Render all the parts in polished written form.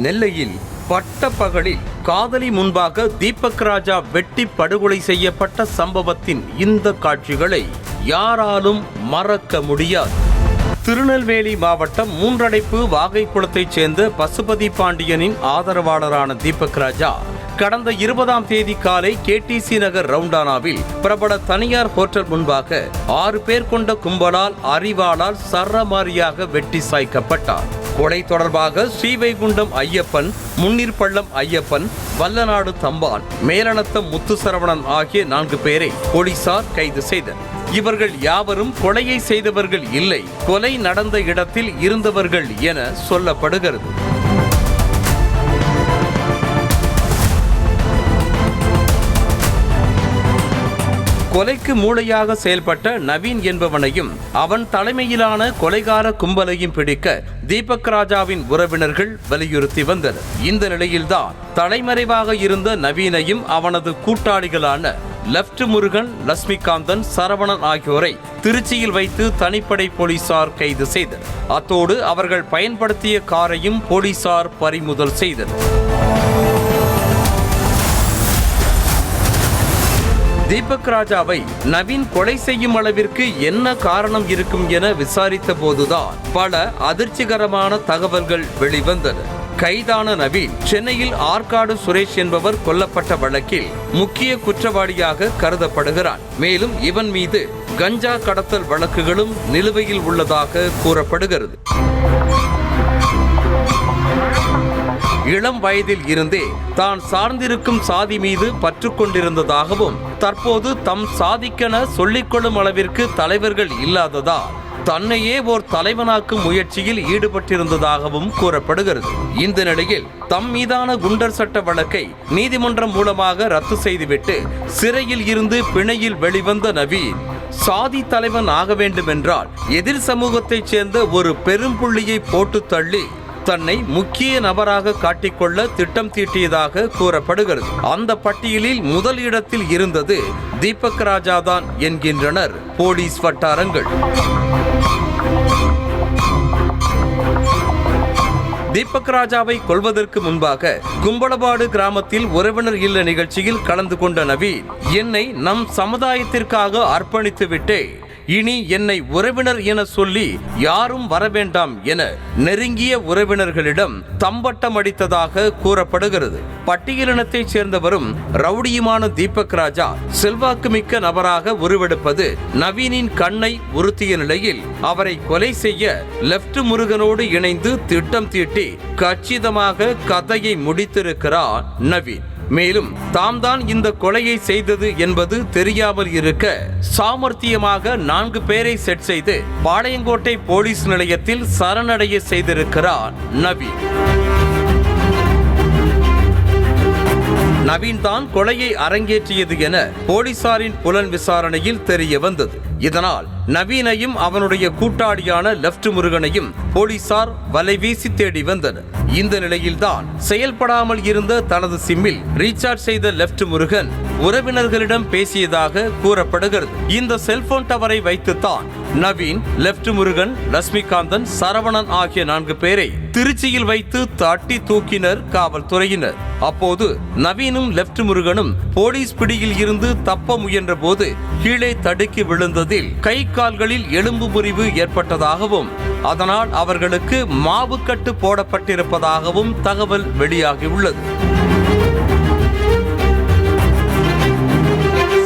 நெல்லையில் பட்டப்பகலில் காதலி முன்பாக தீபக் ராஜா வெட்டி படுகொலை செய்யப்பட்ட சம்பவத்தின் இந்த காட்சிகளை யாராலும் மறக்க முடியாது. திருநெல்வேலி மாவட்டம் மூன்றடைப்பு வாகைக்குளத்தைச் சேர்ந்த பசுபதி பாண்டியனின் ஆதரவாளரான தீபக் ராஜா கடந்த 20ஆம் தேதி காலை கேடிசி நகர் ரவுண்டானாவில் பிரபல தனியார் ஹோட்டல் முன்பாக 6 பேர் கொண்ட கும்பலால் அரிவாளால் சரமாரியாக வெட்டி சாய்க்கப்பட்டார். கொலை தொடர்பாக ஸ்ரீவைகுண்டம் ஐயப்பன், முன்னீர்பள்ளம் ஐயப்பன், வல்லநாடு தம்பான், மேலனத்தம் முத்துசரவணன் ஆகிய 4 பேரை போலீசார் கைது செய்தனர். இவர்கள் யாவரும் கொலையை செய்தவர்கள் இல்லை, கொலை நடந்த இடத்தில் இருந்தவர்கள் என சொல்லப்படுகிறது. கொலைக்கு மூளையாக செயல்பட்ட நவீன் என்பவனையும் அவன் தலைமையிலான கொலைகார கும்பலையும் பிடிக்க தீபக் ராஜாவின் உறவினர்கள் வலியுறுத்தி வந்தனர். இந்த நிலையில்தான் தலைமறைவாக இருந்த நவீனையும் அவனது கூட்டாளிகளான லெப்ட் முருகன், லட்சுமிகாந்தன், சரவணன் ஆகியோரை திருச்சியில் வைத்து தனிப்படை போலீசார் கைது செய்தனர். அத்தோடு அவர்கள் பயன்படுத்திய காரையும் போலீசார் பறிமுதல் செய்தனர். தீபக் ராஜாவை நவீன் கொலை செய்யும் அளவிற்கு என்ன காரணம் இருக்கும் என விசாரித்த போதுதான் பல அதிர்ச்சிகரமான தகவல்கள் வெளிவந்தன. கைதான நவீன் சென்னையில் ஆற்காடு சுரேஷ் என்பவர் கொல்லப்பட்ட வழக்கில் முக்கிய குற்றவாளியாக கருதப்படுகிறான். மேலும் இவன் மீது கஞ்சா கடத்தல் வழக்குகளும் நிலுவையில் உள்ளதாக கூறப்படுகிறது. இளம் வயதில் இருந்தே தான் சார்ந்திருக்கும் சாதி மீது பற்று கொண்டிருந்ததாகவும் தற்போது தம் சாதிக்கென சொல்லிக்கொள்ளும் அளவிற்கு தலைவர்கள் இல்லாததால் தன்னையே ஓர் தலைவனாக்கும் முயற்சியில் ஈடுபட்டிருந்ததாகவும் கூறப்படுகிறது. இந்த நிலையில் தம் மீதான குண்டர் சட்ட வழக்கை நீதிமன்றம் மூலமாக ரத்து செய்துவிட்டு சிறையில் இருந்து பிணையில் வெளிவந்த நவீன் சாதி தலைவன் ஆக வேண்டுமென்றால் எதிர் சமூகத்தைச் சேர்ந்த ஒரு பெரும்புள்ளியை போட்டு தள்ளி தன்னை முக்கிய நபராக காட்டிக்கொள்ள திட்டம் தீட்டியதாக கூறப்படுகிறது. அந்த பட்டியலில் முதல் இடத்தில் இருந்தது தீபக் ராஜா தான் என்கின்றனர் போலீஸ் வட்டாரங்கள். தீபக் ராஜாவை கொல்வதற்கு முன்பாக கும்பலபாடு கிராமத்தில் உறவினர் இல்ல நிகழ்ச்சியில் கலந்து கொண்ட நவீன், என்னை நம் சமுதாயத்திற்காக அர்ப்பணித்து விட்டே இனி என்னை உறவினர் என சொல்லி யாரும் வரவேண்டாம் என நெருங்கிய உறவினர்களிடம் தம்பட்டம் அடித்ததாக கூறப்படுகிறது. பட்டியலினத்தைச் சேர்ந்தவரும் ரவுடியுமான தீபக் ராஜா செல்வாக்கு மிக்க நபராக உருவெடுப்பது நவீனின் கண்ணை உறுத்திய நிலையில் அவரை கொலை செய்ய லெப்ட் முருகனோடு இணைந்து திட்டம் தீட்டி கச்சிதமாக கதையை முடித்திருக்கிறார் நவீன். மேலும் தாம் தான் இந்த கொலையை செய்தது என்பது தெரியாமல் இருக்க சாமர்த்தியமாக 4 பேரை செட் செய்து பாளையங்கோட்டை போலீஸ் நிலையத்தில் சரணடைய செய்திருக்கிறார் நவீன். நவீன் தான் கொலையை அரங்கேற்றியது என போலீசாரின் புலன் விசாரணையில் தெரிய வந்தது. இதனால் நவீனையும் அவனுடைய கூட்டாளியான லெப்ட் முருகனையும் போலீசார் வலைவீசி தேடி வந்தனர். இந்த நிலையில்தான் செயல்படாமல் இருந்த தனது சிம்மில் ரீசார்ஜ் செய்த லெப்ட் முருகன் உறவினர்களிடம் பேசியதாக கூறப்படுகிறது. இந்த செல்போன் டவரை வைத்துத்தான் நவீன், லெப்ட் முருகன், லட்சுமிகாந்தன், சரவணன் ஆகிய 4 பேரை திருச்சியில் வைத்து தட்டி தூக்கினர் காவல்துறையினர். அப்போது நவீனும் லெப்ட் முருகனும் போலீஸ் பிடியில் இருந்து தப்ப முயன்ற போது கீழே தடுக்கி விழுந்ததில் கை கால்களில் எலும்பு முறிவு ஏற்பட்டதாகவும் அதனால் அவர்களுக்கு மாவுக்கட்டு போடப்பட்டிருப்பதாகவும் தகவல் வெளியாகியுள்ளது.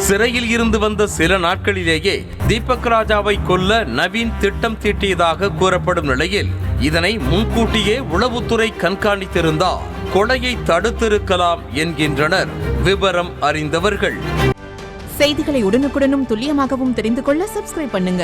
சிறையில் இருந்து வந்த சில நாட்களிலேயே தீபக் ராஜாவை கொல்ல நவீன் திட்டம் தீட்டியதாக கூறப்படும் நிலையில் இதனை முன்கூட்டியே உளவுத்துறை கண்காணித்திருந்தால் கொலையை தடுத்திருக்கலாம் என்கின்றனர் விவரம் அறிந்தவர்கள். செய்திகளை உடனுக்குடனும் துல்லியமாகவும் தெரிந்து கொள்ள சப்ஸ்கிரைப் பண்ணுங்க.